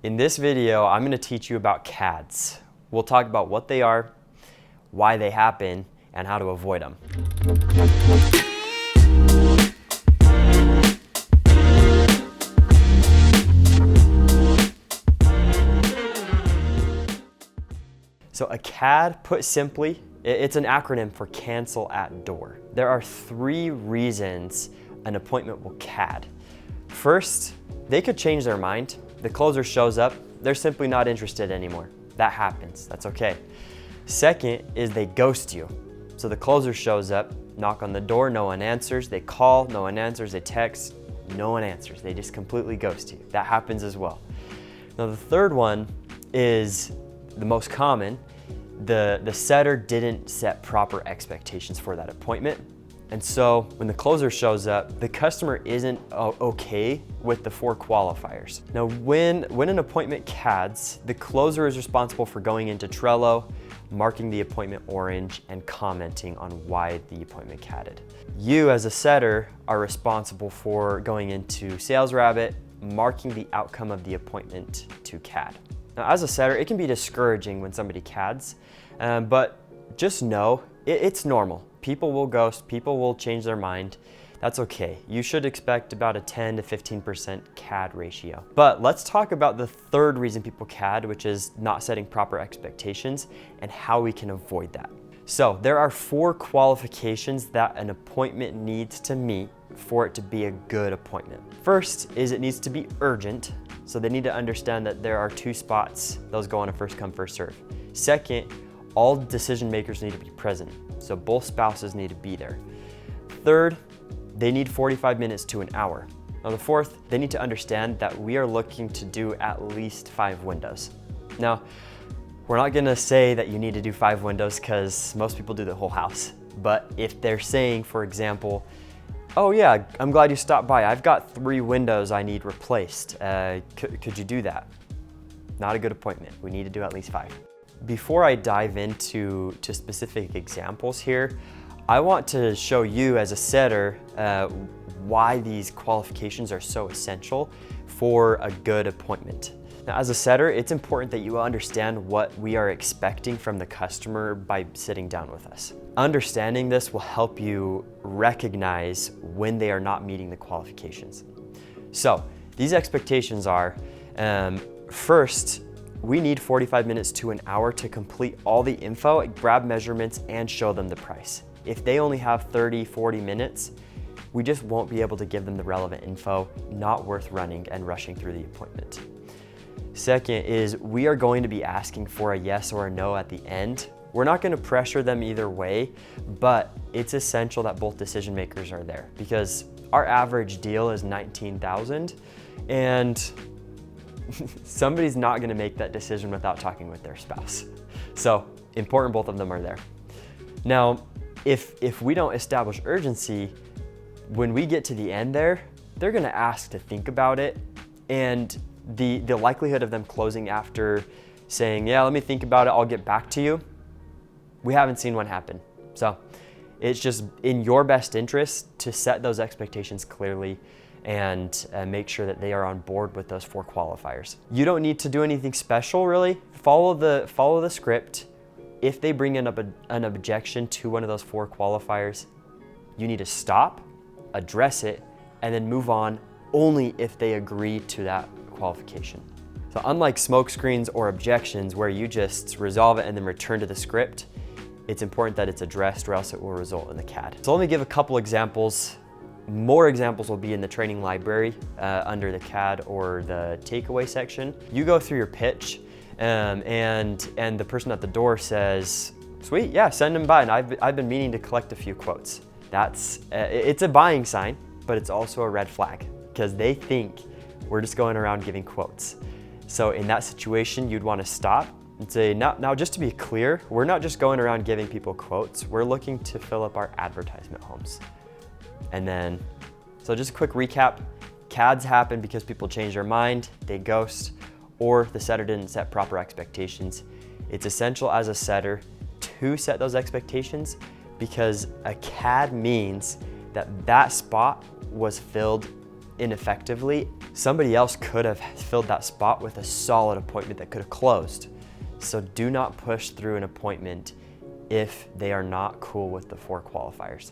In this video, I'm going to teach you about CADs. We'll talk about what they are, why they happen, and how to avoid them. So a CAD, put simply, it's an acronym for cancel at door. There are 3 reasons an appointment will CAD. First, they could change their mind. The closer shows up, they're simply not interested anymore. That happens, that's okay. Second is they ghost you. So the closer shows up, knock on the door, no one answers. They call, no one answers. They text, no one answers. They just completely ghost you. That happens as well. Now the third one is the most common. The setter didn't set proper expectations for that appointment. And so when the closer shows up, the customer isn't okay with the 4 qualifiers. Now when an appointment CADs, the closer is responsible for going into Trello, marking the appointment orange, and commenting on why the appointment CADed. You as a setter are responsible for going into SalesRabbit, marking the outcome of the appointment to CAD. Now as a setter, it can be discouraging when somebody CADs, but just know it's normal. People will ghost, people will change their mind. That's okay. You should expect about a 10 to 15% CAD ratio. But let's talk about the third reason people CAD, which is not setting proper expectations and how we can avoid that. So there are 4 qualifications that an appointment needs to meet for it to be a good appointment. First is it needs to be urgent. So they need to understand that there are 2 spots. Those go on a first come, first serve. Second, all decision makers need to be present. So both spouses need to be there. Third, they need 45 minutes to an hour. Now the fourth, they need to understand that we are looking to do at least 5 windows. Now, we're not gonna say that you need to do 5 windows because most people do the whole house. But if they're saying, for example, oh yeah, I'm glad you stopped by. I've got 3 windows I need replaced. Could you do that? Not a good appointment. We need to do at least 5. Before I dive into specific examples here, I want to show you as a setter why these qualifications are so essential for a good appointment. Now, as a setter, it's important that you understand what we are expecting from the customer by sitting down with us. Understanding this will help you recognize when they are not meeting the qualifications. So these expectations are, first, we need 45 minutes to an hour to complete all the info, grab measurements, and show them the price. If they only have 30, 40 minutes, we just won't be able to give them the relevant info, not worth running and rushing through the appointment. Second is we are going to be asking for a yes or a no at the end. We're not going to pressure them either way, but it's essential that both decision makers are there because our average deal is $19,000 and somebody's not gonna make that decision without talking with their spouse. So important both of them are there. Now, if we don't establish urgency, when we get to the end there, they're gonna ask to think about it, and the likelihood of them closing after saying, yeah, let me think about it, I'll get back to you, we haven't seen one happen. So it's just in your best interest to set those expectations clearly and make sure that they are on board with those 4 qualifiers. You don't need to do anything special, really. Follow the script. If they bring in an objection to one of those 4 qualifiers, you need to stop, address it, and then move on only if they agree to that qualification. So unlike smoke screens or objections where you just resolve it and then return to the script, it's important that it's addressed or else it will result in the CAD. So let me give a couple examples. More examples will be in the training library under the CAD or the takeaway section. You go through your pitch and the person at the door says, sweet, yeah, send them by. And I've been meaning to collect a few quotes. It's a buying sign, but it's also a red flag because they think we're just going around giving quotes. So in that situation, you'd want to stop and say, now just to be clear, we're not just going around giving people quotes. We're looking to fill up our advertisement homes. And then, so just a quick recap, CADs happen because people change their mind, they ghost, or the setter didn't set proper expectations. It's essential as a setter to set those expectations because a CAD means that spot was filled ineffectively Somebody else could have filled that spot with a solid appointment that could have closed. So do not push through an appointment if they are not cool with the 4 qualifiers.